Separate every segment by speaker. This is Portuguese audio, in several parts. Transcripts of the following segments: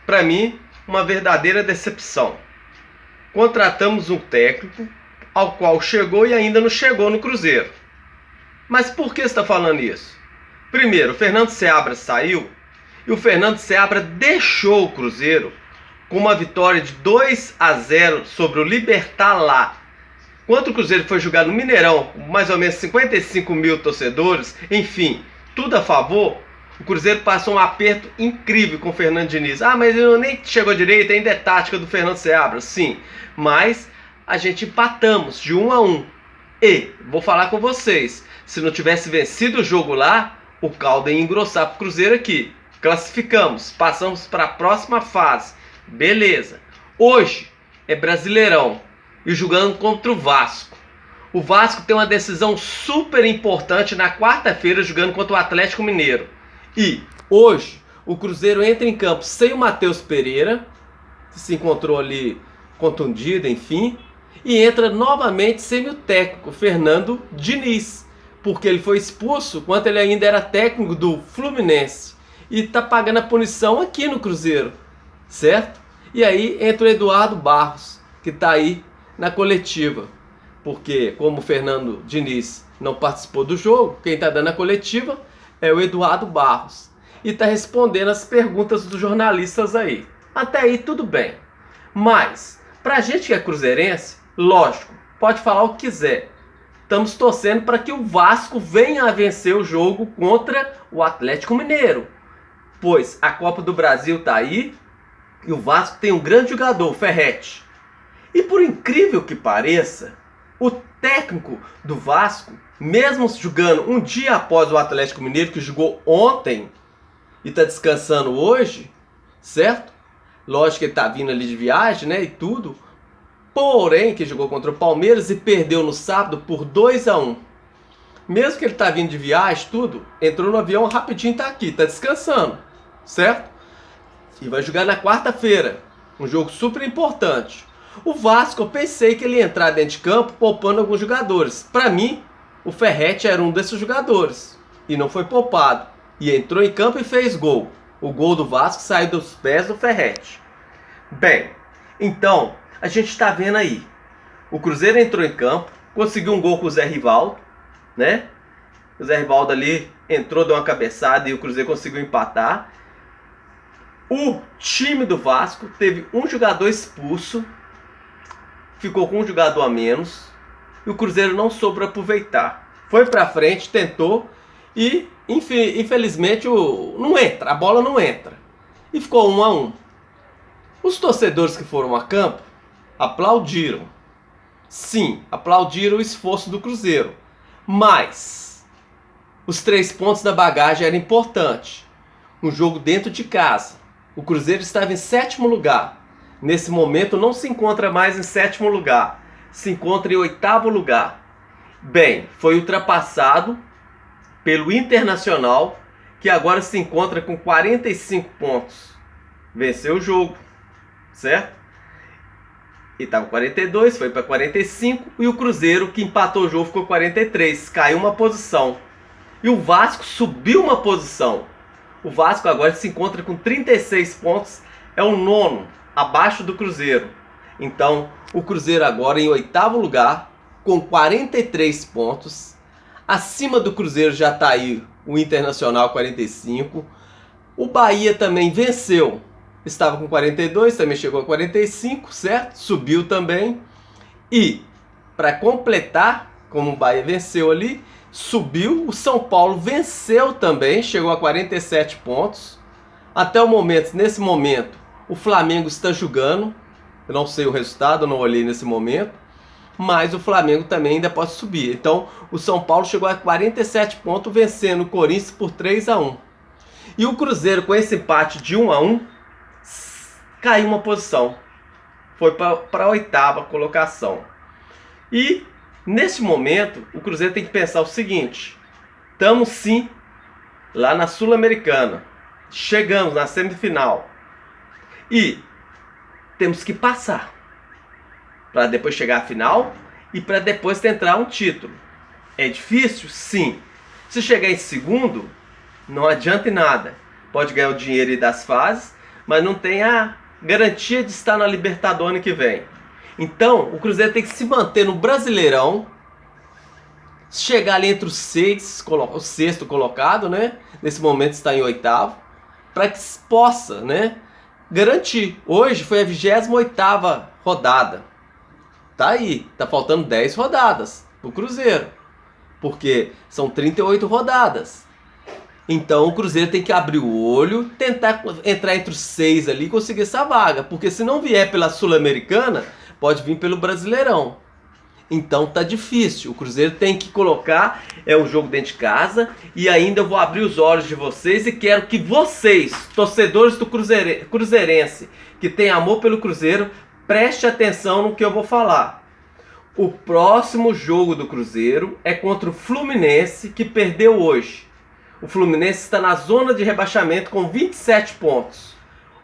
Speaker 1: para mim, uma verdadeira decepção. Contratamos um técnico ao qual chegou e ainda não chegou no Cruzeiro. Mas por que você está falando isso? Primeiro, o Fernando Seabra saiu e o Fernando Seabra deixou o Cruzeiro com uma vitória de 2-0 sobre o Libertad lá. Quando o Cruzeiro foi jogar no Mineirão, com mais ou menos 55 mil torcedores, enfim, tudo a favor, o Cruzeiro passou um aperto incrível com o Fernando Diniz. Ah, mas ele nem chegou direito, ainda é tática do Fernando Seabra. Sim, mas a gente empatamos de 1-1. E, vou falar com vocês, se não tivesse vencido o jogo lá, o caldo ia engrossar para o Cruzeiro aqui. Classificamos, passamos para a próxima fase. Beleza. Hoje é Brasileirão e jogando contra o Vasco. O Vasco tem uma decisão super importante na quarta-feira jogando contra o Atlético Mineiro. E hoje o Cruzeiro entra em campo sem o Matheus Pereira, que se encontrou ali contundido, enfim, e entra novamente sem o técnico Fernando Diniz, porque ele foi expulso quando ele ainda era técnico do Fluminense e está pagando a punição aqui no Cruzeiro, certo? E aí entra o Eduardo Barros, que está aí na coletiva, porque como o Fernando Diniz não participou do jogo, quem está dando a coletiva é o Eduardo Barros e está respondendo as perguntas dos jornalistas aí. Até aí tudo bem, mas pra gente que é cruzeirense, lógico, pode falar o que quiser. Estamos torcendo para que o Vasco venha a vencer o jogo contra o Atlético Mineiro, pois a Copa do Brasil está aí e o Vasco tem um grande jogador, o Ferretti. E por incrível que pareça, o técnico do Vasco, mesmo jogando um dia após o Atlético Mineiro, que jogou ontem e está descansando hoje, certo? Lógico que ele está vindo ali de viagem, né, e tudo. Porém, que jogou contra o Palmeiras e perdeu no sábado por 2-1. Mesmo que ele está vindo de viagem, tudo, entrou no avião rapidinho, está aqui, está descansando, certo? E vai jogar na quarta-feira, um jogo super importante. O Vasco, eu pensei que ele ia entrar dentro de campo poupando alguns jogadores. Para mim, o Ferretti era um desses jogadores e não foi poupado. E entrou em campo e fez gol. O gol do Vasco saiu dos pés do Ferretti. Bem, então, a gente está vendo aí. O Cruzeiro entrou em campo, conseguiu um gol com o Zé Rivaldo, né? O Zé Rivaldo ali entrou, deu uma cabeçada e o Cruzeiro conseguiu empatar. O time do Vasco teve um jogador expulso, ficou com um jogador a menos e o Cruzeiro não soube aproveitar. Foi pra frente, tentou e infelizmente a bola não entra. E ficou 1-1. Os torcedores que foram a campo aplaudiram. Sim, aplaudiram o esforço do Cruzeiro. Mas os 3 pontos da bagagem eram importantes. Um jogo dentro de casa. O Cruzeiro estava em 7º lugar. Nesse momento não se encontra mais em 7º lugar. Se encontra em 8º lugar. Bem, foi ultrapassado pelo Internacional, que agora se encontra com 45 pontos. Venceu o jogo, certo? E estava com 42, foi para 45. E o Cruzeiro, que empatou o jogo, ficou 43. Caiu uma posição. E o Vasco subiu uma posição. O Vasco agora se encontra com 36 pontos. É o 9º, abaixo do Cruzeiro. Então, o Cruzeiro agora em 8º lugar, com 43 pontos. Acima do Cruzeiro já está aí o Internacional, 45. O Bahia também venceu. Estava com 42, também chegou a 45, certo? Subiu também. E, para completar, como o Bahia venceu ali, subiu. O São Paulo venceu também, chegou a 47 pontos. Até o momento, nesse momento, o Flamengo está jogando. Eu não sei o resultado, eu não olhei nesse momento. Mas o Flamengo também ainda pode subir. Então, o São Paulo chegou a 47 pontos, vencendo o Corinthians por 3-1. E o Cruzeiro, com esse empate de 1-1, caiu uma posição. Foi para a 8ª colocação. E, nesse momento, o Cruzeiro tem que pensar o seguinte. Estamos sim lá na Sul-Americana. Chegamos na semifinal. E temos que passar. Para depois chegar à final e para depois tentar um título. É difícil? Sim. Se chegar em segundo, não adianta em nada. Pode ganhar o dinheiro das fases, mas não tem a garantia de estar na Libertadores ano que vem. Então, o Cruzeiro tem que se manter no Brasileirão, chegar ali entre o sexto colocado, né? Nesse momento está em oitavo, para que possa, né, garantir. Hoje foi a 28ª rodada. Tá aí, tá faltando 10 rodadas pro Cruzeiro, porque são 38 rodadas. Então o Cruzeiro tem que abrir o olho, tentar entrar entre os 6 ali e conseguir essa vaga, porque se não vier pela Sul-Americana, pode vir pelo Brasileirão. Então tá difícil. O Cruzeiro tem que colocar o jogo dentro de casa. E ainda eu vou abrir os olhos de vocês e quero que vocês, torcedores do cruzeirense, que tem amor pelo Cruzeiro, preste atenção no que eu vou falar. O próximo jogo do Cruzeiro é contra o Fluminense, que perdeu hoje. O Fluminense está na zona de rebaixamento com 27 pontos.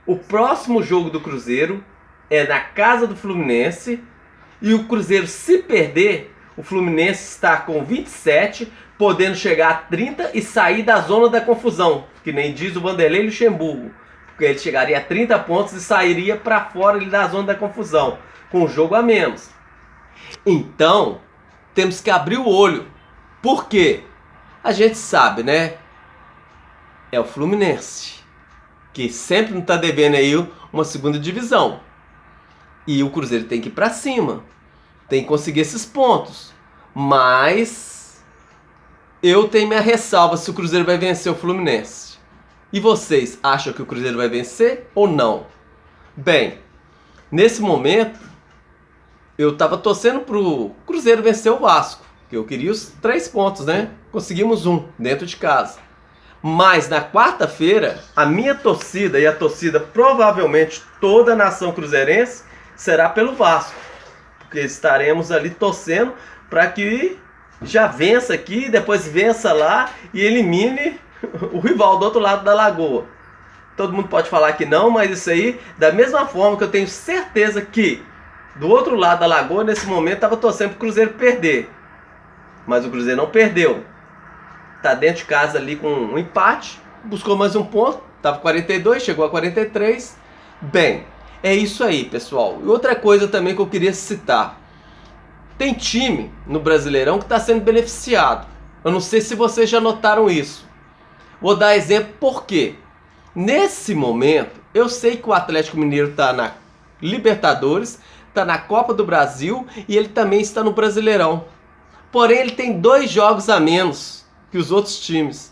Speaker 1: O próximo jogo do Cruzeiro é na casa do Fluminense. E o Cruzeiro, se perder, o Fluminense está com 27, podendo chegar a 30 e sair da zona da confusão, que nem diz o Vanderlei Luxemburgo, porque ele chegaria a 30 pontos e sairia para fora ali da zona da confusão, com um jogo a menos. Então, temos que abrir o olho. Por quê? A gente sabe, né? É o Fluminense, que sempre não está devendo aí uma segunda divisão. E o Cruzeiro tem que ir para cima. Tem que conseguir esses pontos. Mas eu tenho minha ressalva se o Cruzeiro vai vencer o Fluminense. E vocês acham que o Cruzeiro vai vencer ou não? Bem, nesse momento eu estava torcendo pro Cruzeiro vencer o Vasco, que eu queria os 3 pontos, né? Conseguimos 1 dentro de casa. Mas na quarta-feira, a minha torcida e a torcida provavelmente toda a nação cruzeirense será pelo Vasco, porque estaremos ali torcendo para que já vença aqui, depois vença lá e elimine o rival do outro lado da lagoa. Todo mundo pode falar que não, mas isso aí, da mesma forma que eu tenho certeza que do outro lado da lagoa, nesse momento, estava torcendo para o Cruzeiro perder. Mas o Cruzeiro não perdeu. Está dentro de casa ali com um empate, buscou mais um ponto, estava 42, chegou a 43. Bem, é isso aí, pessoal. E outra coisa também que eu queria citar. Tem time no Brasileirão que está sendo beneficiado. Eu não sei se vocês já notaram isso. Vou dar exemplo por quê. Nesse momento, eu sei que o Atlético Mineiro está na Libertadores, está na Copa do Brasil e ele também está no Brasileirão. Porém, ele tem 2 jogos a menos que os outros times.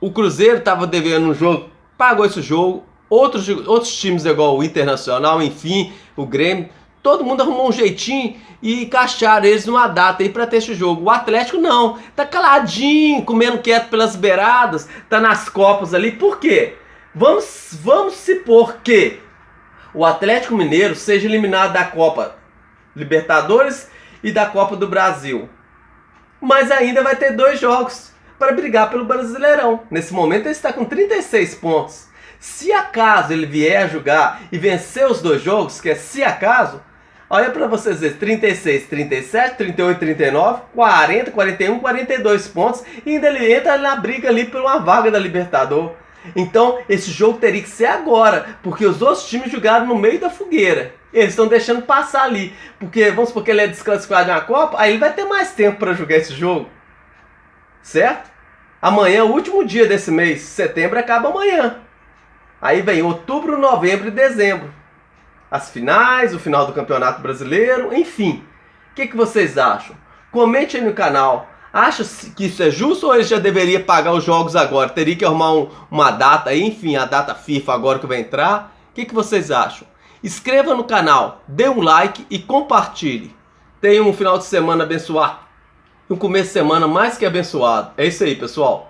Speaker 1: O Cruzeiro estava devendo um jogo, pagou esse jogo. Outros times igual o Internacional, enfim, o Grêmio, todo mundo arrumou um jeitinho e encaixaram eles numa data aí para ter esse jogo. O Atlético não, tá caladinho, comendo quieto pelas beiradas, tá nas copas ali. Por quê? Vamos supor que o Atlético Mineiro seja eliminado da Copa Libertadores e da Copa do Brasil. Mas ainda vai ter 2 jogos para brigar pelo Brasileirão. Nesse momento ele está com 36 pontos. Se acaso ele vier a jogar e vencer os 2 jogos, que é se acaso, olha para vocês verem, 36, 37, 38, 39, 40, 41, 42 pontos, e ainda ele entra na briga ali por uma vaga da Libertadores. Então esse jogo teria que ser agora, porque os outros times jogaram no meio da fogueira. Eles estão deixando passar ali, porque vamos supor que ele é desclassificado de uma Copa, aí ele vai ter mais tempo para jogar esse jogo, certo? Amanhã, o último dia desse mês, setembro, acaba amanhã. Aí vem outubro, novembro e dezembro. As finais, o final do Campeonato Brasileiro, enfim. O que vocês acham? Comente aí no canal. Acha que isso é justo ou ele já deveria pagar os jogos agora? Teria que arrumar uma data aí, enfim, a data FIFA agora que vai entrar. O que vocês acham? Inscreva no canal, dê um like e compartilhe. Tenha um final de semana abençoado. Um começo de semana mais que abençoado. É isso aí, pessoal.